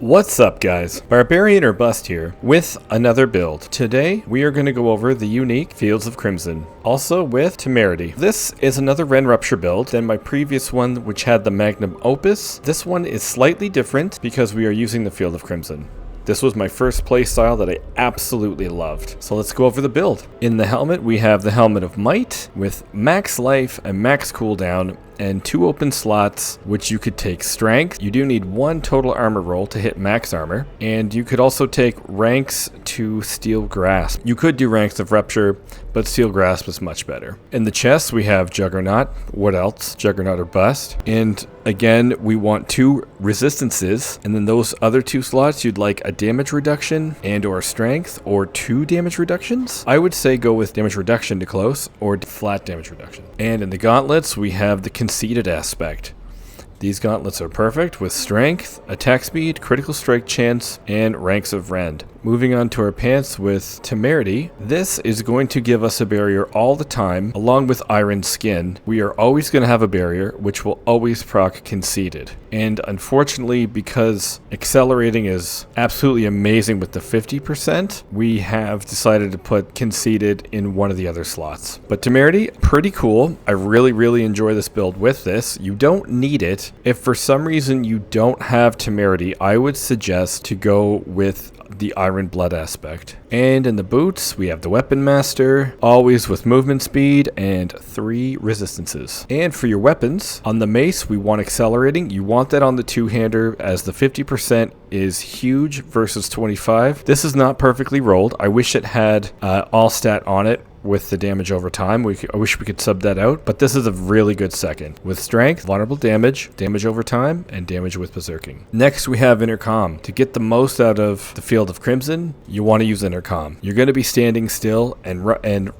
What's up, guys? Barbarian or Bust here with another build. Today we are going to go over the unique Fields of Crimson, also with Temerity. This is another Rend Rupture build than my previous one, which had the Magnum Opus. This one is slightly different because we are using the Field of Crimson. This was my first playstyle that I absolutely loved. So let's go over the build. In the helmet, we have the Helmet of Might with max life and max cooldown and 2 open slots, which you could take strength. You do need 1 total armor roll to hit max armor, and you could also take ranks to Steel Grasp. You could do ranks of Rupture, but Steel Grasp is much better. In the chest, we have Juggernaut. What else? Juggernaut or Bust. And again, we want 2 resistances, and then those other 2 slots, you'd like a damage reduction and or strength, or 2 damage reductions. I would say go with damage reduction to close, or flat damage reduction. And in the gauntlets, we have the conceited aspect. These gauntlets are perfect with strength, attack speed, critical strike chance, and ranks of Rend. Moving on to our pants with Temerity, this is going to give us a barrier all the time, along with Iron Skin. We are always going to have a barrier, which will always proc Conceited. And unfortunately, because accelerating is absolutely amazing with the 50%, we have decided to put Conceited in one of the other slots. But Temerity, pretty cool. I really enjoy this build with this. You don't need it. If for some reason you don't have Temerity, I would suggest to go with the Iron Blood aspect. And in the boots, we have the Weapon Master, always with movement speed and 3 resistances. And for your weapons, on the mace, we want accelerating. You want that on the 2-hander, as the 50% is huge versus 25. This is not perfectly rolled. I wish it had all stat on it with the damage over time. I wish we could sub that out, but this is a really good second. With strength, vulnerable damage, damage over time, and damage with berserking. Next, we have intercom. To get the most out of the Field of Crimson, you want to use intercom. You're going to be standing still and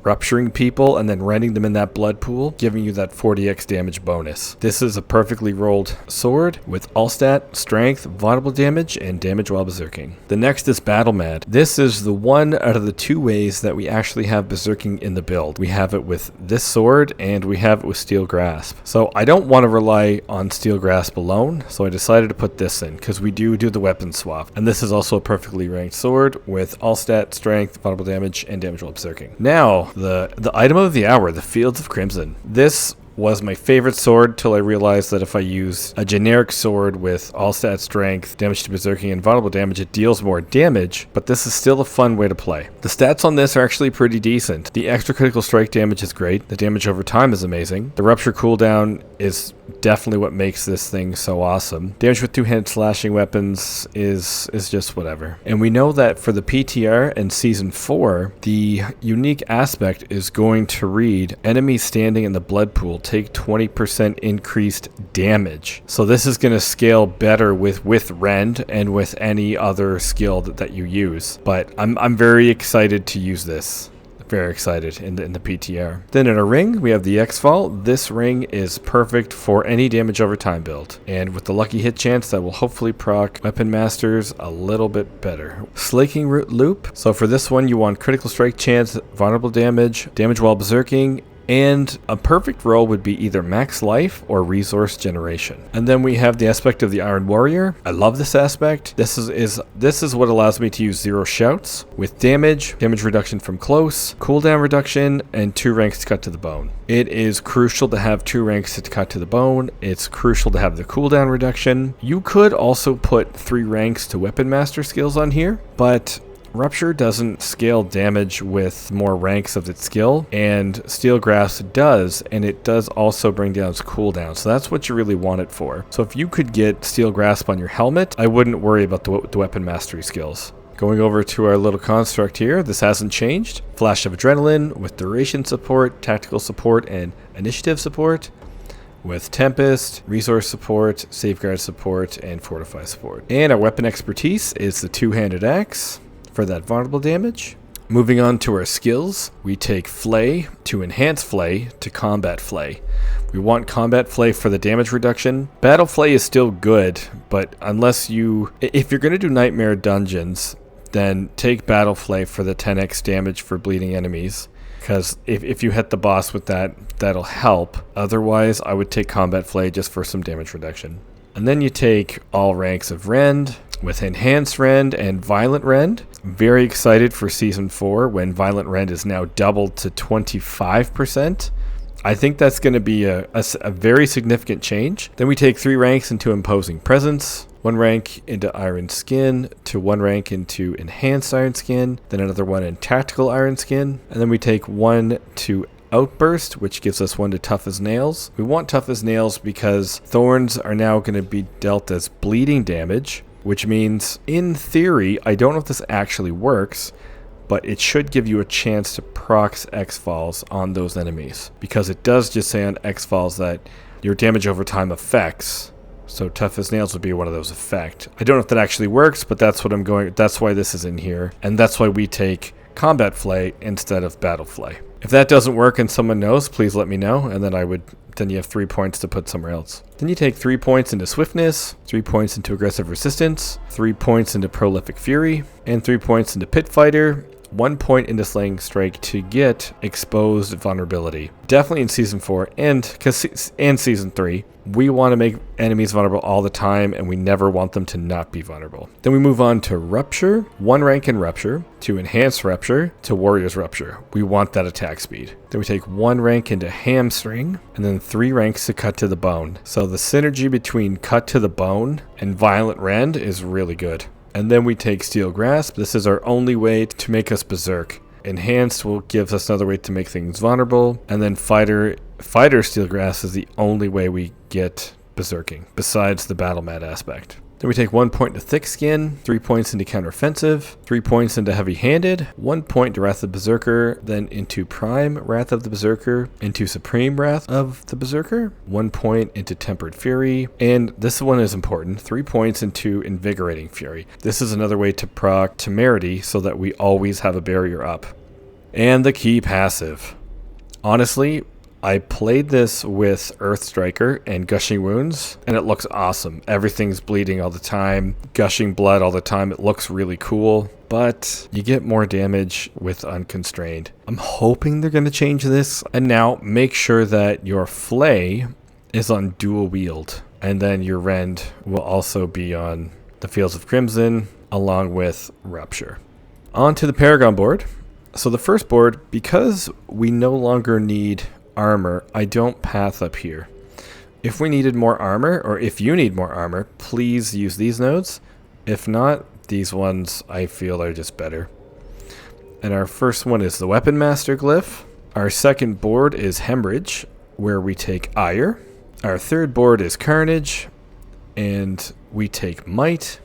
rupturing people and then rending them in that blood pool, giving you that 40x damage bonus. This is a perfectly rolled sword with all stat, strength, vulnerable damage, and damage while berserking. The next is Battle Mad. This is the one out of the 2 ways that we actually have berserking in the build. We have it with this sword and we have it with Steel Grasp. So I don't want to rely on Steel Grasp alone, so I decided to put this in because we do the weapon swap. And this is also a perfectly ranked sword with all stat, strength, vulnerable damage, and damage while berserking. Now, the item of the hour, the Fields of Crimson. This was my favorite sword till I realized that if I use a generic sword with all stat strength, damage to berserking, and vulnerable damage, it deals more damage, but this is still a fun way to play. The stats on this are actually pretty decent. The extra critical strike damage is great. The damage over time is amazing. The rupture cooldown is definitely what makes this thing so awesome. Damage with 2-handed slashing weapons is just whatever. And we know that for the PTR and Season 4, the unique aspect is going to read enemies standing in the blood pool take 20% increased damage. So this is going to scale better with Rend and with any other skill that you use. But I'm very excited to use this. Very excited in the PTR. Then in a ring, we have the X-Fall. This ring is perfect for any damage over time build. And with the lucky hit chance, that will hopefully proc Weapon Masters a little bit better. Slaking Root Loop. So for this one, you want critical strike chance, vulnerable damage, damage while berserking, and a perfect roll would be either max life or resource generation. And then we have the aspect of the Iron Warrior. I love this aspect. This is what allows me to use 0 shouts with damage reduction from close, cooldown reduction, and 2 ranks to cut to the bone. It is crucial to have 2 ranks to cut to the bone. It's crucial to have the cooldown reduction. You could also put 3 ranks to Weapon Master skills on here, but Rupture doesn't scale damage with more ranks of its skill, and Steel Grasp does, and it does also bring down its cooldown, so that's what you really want it for. So if you could get Steel Grasp on your helmet, I wouldn't worry about the weapon mastery skills. Going over to our little construct here, this hasn't changed. Flash of Adrenaline with duration support, tactical support, and initiative support. With Tempest, Resource Support, Safeguard Support, and Fortify Support. And our weapon expertise is the 2-handed axe for that vulnerable damage. Moving on to our skills, we take Flay to enhance Flay to combat Flay. We want combat Flay for the damage reduction. Battle Flay is still good, but if you're going to do Nightmare Dungeons, then take Battle Flay for the 10x damage for bleeding enemies. Because if you hit the boss with that, that'll help. Otherwise, I would take Combat Flay just for some damage reduction. And then you take all ranks of Rend. with Enhanced Rend and Violent Rend. Very excited for Season 4 when Violent Rend is now doubled to 25%. I think that's going to be a very significant change. Then we take 3 ranks into Imposing Presence, 1 rank into Iron Skin, to 1 rank into Enhanced Iron Skin, then another 1 in Tactical Iron Skin, and then we take 1 to Outburst, which gives us 1 to Tough as Nails. We want Tough as Nails because Thorns are now going to be dealt as bleeding damage, which means, in theory, I don't know if this actually works, but it should give you a chance to procs X-Falls on those enemies, because it does just say on X-Falls that your damage over time affects. So Tough as Nails would be one of those effect. I don't know if that actually works, but that's what I'm going. That's why this is in here, and that's why we take Combat Flay instead of Battle Flay. If that doesn't work and someone knows, please let me know, and then you have 3 points to put somewhere else. Then you take 3 points into Swiftness, 3 points into Aggressive Resistance, 3 points into Prolific Fury, and 3 points into Pit Fighter, 1 point into Slaying Strike to get Exposed Vulnerability. Definitely in Season 4 and Season 3, we want to make enemies vulnerable all the time, and we never want them to not be vulnerable. Then we move on to Rupture, 1 rank in Rupture, to Enhanced Rupture, to Warrior's Rupture. We want that attack speed. Then we take 1 rank into Hamstring, and then 3 ranks to Cut to the Bone. So the synergy between Cut to the Bone and Violent Rend is really good. And then we take Steel Grasp. This is our only way to make us Berserk. Enhanced will give us another way to make things vulnerable. And then Fighter Steel Grasp is the only way we get Berserking, besides the Battle Mat aspect. Then we take 1 point to Thick Skin, 3 points into Counteroffensive, 3 points into Heavy Handed, 1 point to Wrath of the Berserker, then into Prime Wrath of the Berserker, into Supreme Wrath of the Berserker, 1 point into Tempered Fury, and this one is important, 3 points into Invigorating Fury. This is another way to proc Temerity so that we always have a barrier up. And the key passive. Honestly, I played this with Earth Striker and Gushing Wounds, and it looks awesome. Everything's bleeding all the time, gushing blood all the time. It looks really cool, but you get more damage with Unconstrained. I'm hoping they're going to change this. And now make sure that your Flay is on dual wield, and then your Rend will also be on the Fields of Crimson along with Rupture. On to the Paragon board. So the first board, because we no longer need armor, I don't path up here. If we needed more armor, or if you need more armor, please use these nodes. If not, these ones I feel are just better. And our first one is the Weapon Master glyph. Our second board is Hemorrhage, where we take Ire. Our third board is Carnage, and we take Might.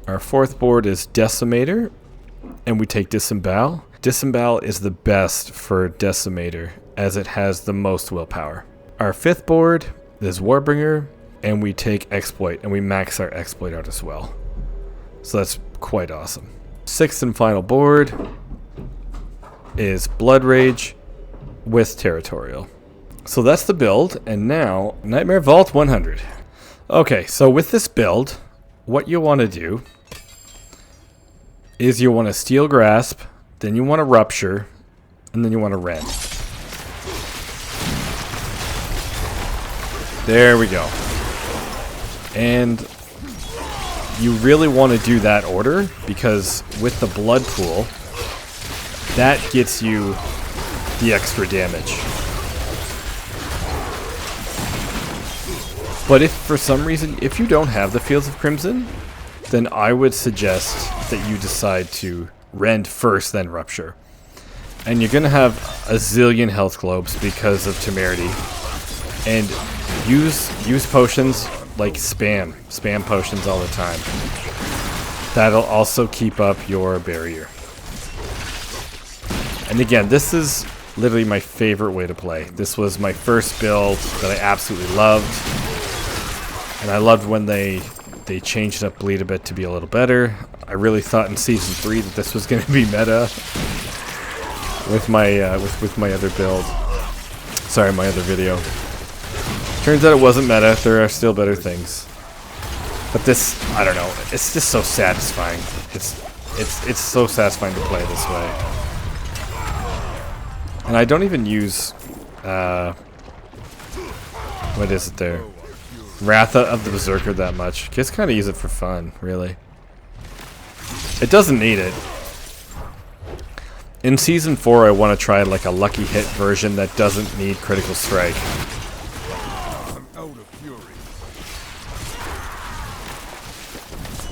Our fourth board is Decimator, and we take Disembowel. Disembowel is the best for Decimator, as it has the most willpower. Our fifth board is Warbringer, and we take Exploit, and we max our Exploit out as well. So that's quite awesome. Sixth and final board is Blood Rage with Territorial. So that's the build, and now Nightmare Vault 100. Okay, so with this build, what you want to do is you want to Steel Grasp, then you want to Rupture, and then you want to Rend. There we go. And you really want to do that order, because with the blood pool, that gets you the extra damage. But if for some reason, if you don't have the Fields of Crimson, then I would suggest that you decide to Rend first, then Rupture. And you're going to have a zillion health globes because of Temerity. And use potions like spam potions all the time. That'll also keep up your barrier. And again, this is literally my favorite way to play. This was my first build that I absolutely loved. And I loved when they changed up Bleed a bit to be a little better. I really thought in Season 3 that this was going to be meta with my with my other build. Sorry, my other video. Turns out it wasn't meta. There are still better things. But this, I don't know. It's just so satisfying. It's so satisfying to play this way. And I don't even use what is it there? Wrath of the Berserker that much. Just kind of use it for fun, really. It doesn't need it. In Season 4, I want to try like a lucky hit version that doesn't need Critical Strike.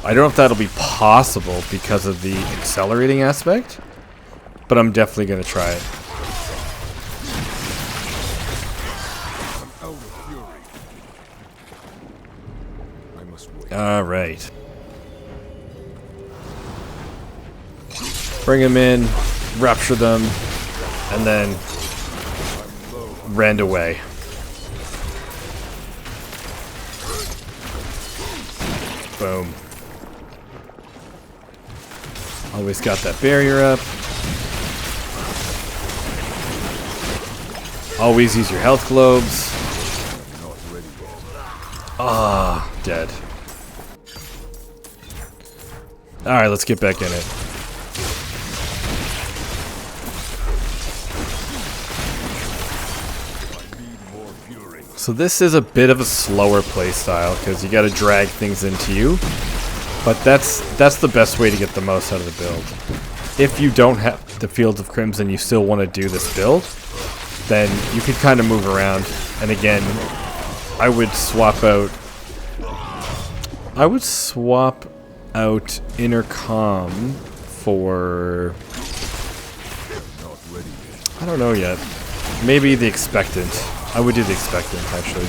I don't know if that'll be possible because of the accelerating aspect, but I'm definitely going to try it. Alright. Bring them in, rupture them, and then rend away. Boom. Always got that barrier up. Always use your health globes. Ah, dead. Alright, let's get back in it. So this is a bit of a slower playstyle because you got to drag things into you, but that's the best way to get the most out of the build. If you don't have the Fields of Crimson, you still want to do this build, then you could kind of move around. And again, I would swap out intercom for, I don't know yet. Maybe the Expectant. I would do the Expectant, actually.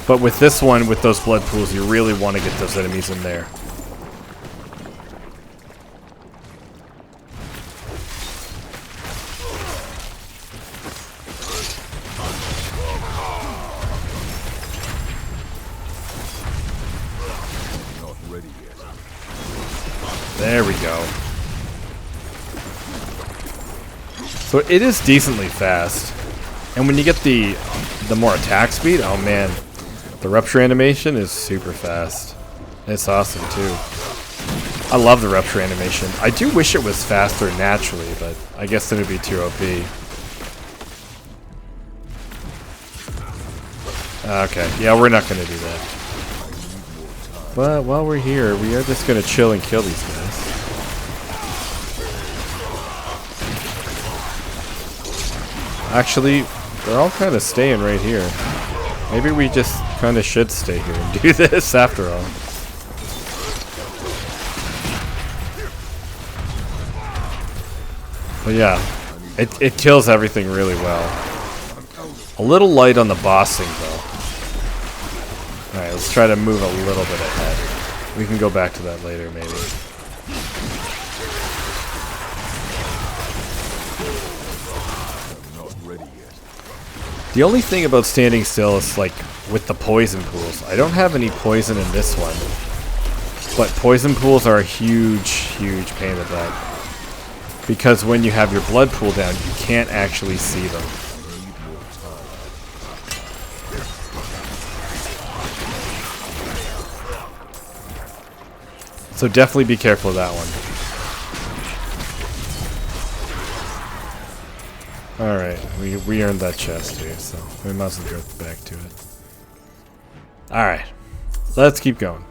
But with this one, with those blood pools, you really want to get those enemies in there. There we go. So it is decently fast. And when you get the more attack speed, oh man, the Rupture animation is super fast. It's awesome too. I love the Rupture animation. I do wish it was faster naturally, but I guess then it'd be too OP. Okay, yeah, we're not going to do that. But while we're here, we are just going to chill and kill these guys. Actually, they're all kind of staying right here. Maybe we just kind of should stay here and do this after all. But yeah, it kills everything really well. A little light on the bossing though. Alright, let's try to move a little bit ahead. We can go back to that later maybe. The only thing about standing still is like with the poison pools. I don't have any poison in this one. But poison pools are a huge, huge pain in the butt. Because when you have your blood pool down, you can't actually see them. So definitely be careful of that one. Alright, we earned that chest here, so we must go back to it. Alright, let's keep going.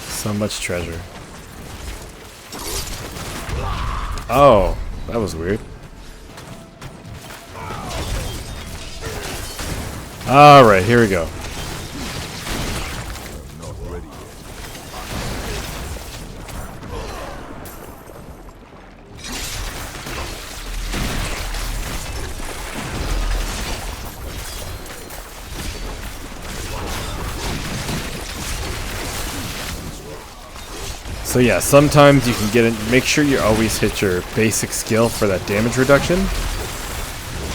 So much treasure. Oh, that was weird. Alright, here we go. So yeah, sometimes you can get it. Make sure you always hit your basic skill for that damage reduction.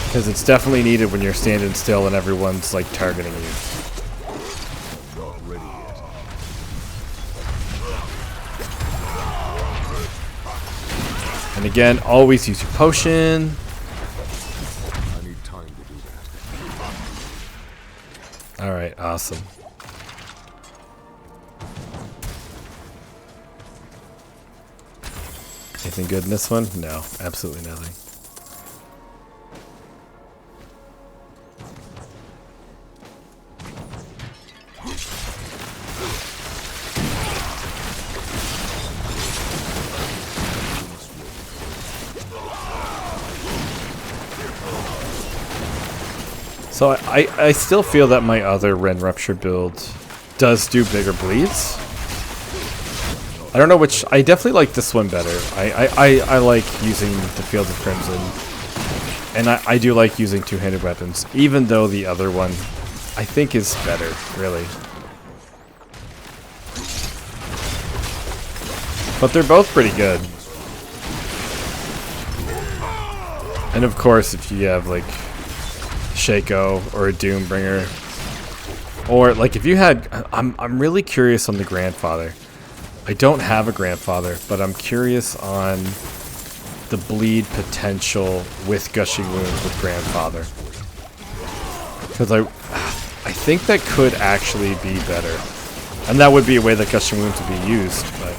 Because it's definitely needed when you're standing still and everyone's like targeting you. And again, always use your potion. I need time to do that. Alright, awesome. Anything good in this one? No, absolutely nothing. So I still feel that my other Rend Rupture build does do bigger bleeds. I don't know which. I definitely like this one better. I like using the Fields of Crimson, and I do like using two-handed weapons, even though the other one I think is better, really. But they're both pretty good. And of course, if you have like Shaco or a Doombringer, or like if you had, I'm really curious on the Grandfather. I don't have a Grandfather, but I'm curious on the bleed potential with Gushing Wounds with Grandfather, because I think that could actually be better, and that would be a way that Gushing Wounds would be used, but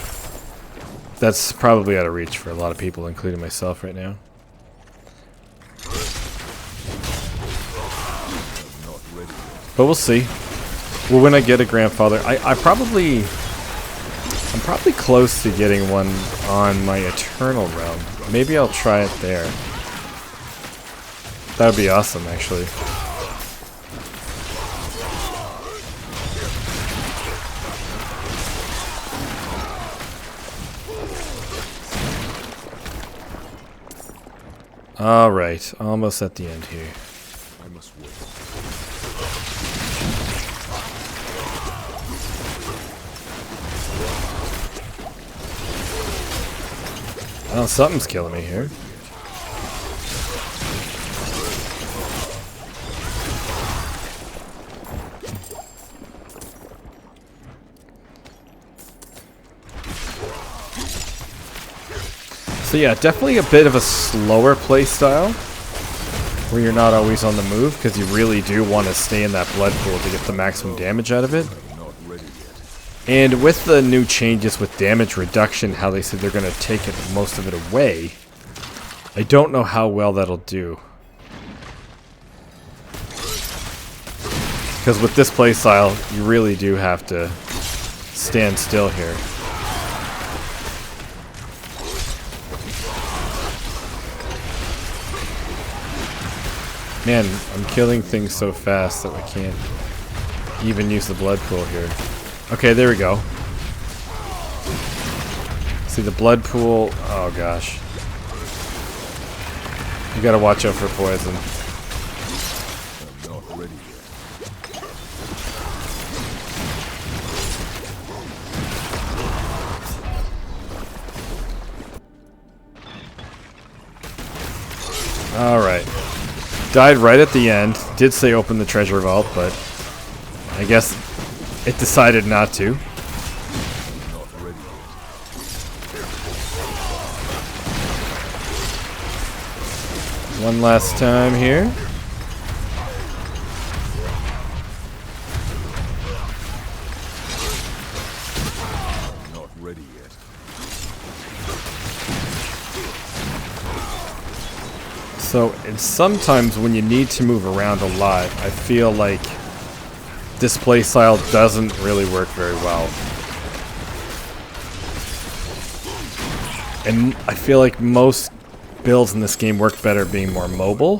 that's probably out of reach for a lot of people, including myself right now. But we'll see. Well, when I get a Grandfather, I'm probably close to getting one on my Eternal Realm. Maybe I'll try it there. That would be awesome, actually. Alright, almost at the end here. I must wait. Oh, something's killing me here. So yeah, definitely a bit of a slower play style, where you're not always on the move, because you really do want to stay in that blood pool to get the maximum damage out of it. And with the new changes with damage reduction, how they said they're going to take most of it away, I don't know how well that'll do. Because with this playstyle, you really do have to stand still here. Man, I'm killing things so fast that I can't even use the blood pool here. Okay, there we go. See the blood pool. Oh gosh. You gotta watch out for poison. I'm not ready yet. Alright. Died right at the end. Did say open the treasure vault, but I guess it decided not to. One last time here. Not ready yet. So, and sometimes when you need to move around a lot, I feel like this playstyle doesn't really work very well. And I feel like most builds in this game work better being more mobile,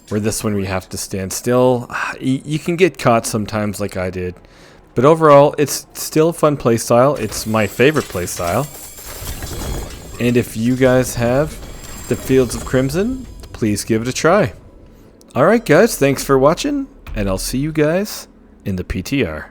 where this one we have to stand still. You can get caught sometimes like I did, but overall it's still a fun playstyle. It's my favorite playstyle. And if you guys have the Fields of Crimson, please give it a try. Alright guys, thanks for watching, and I'll see you guys in the PTR.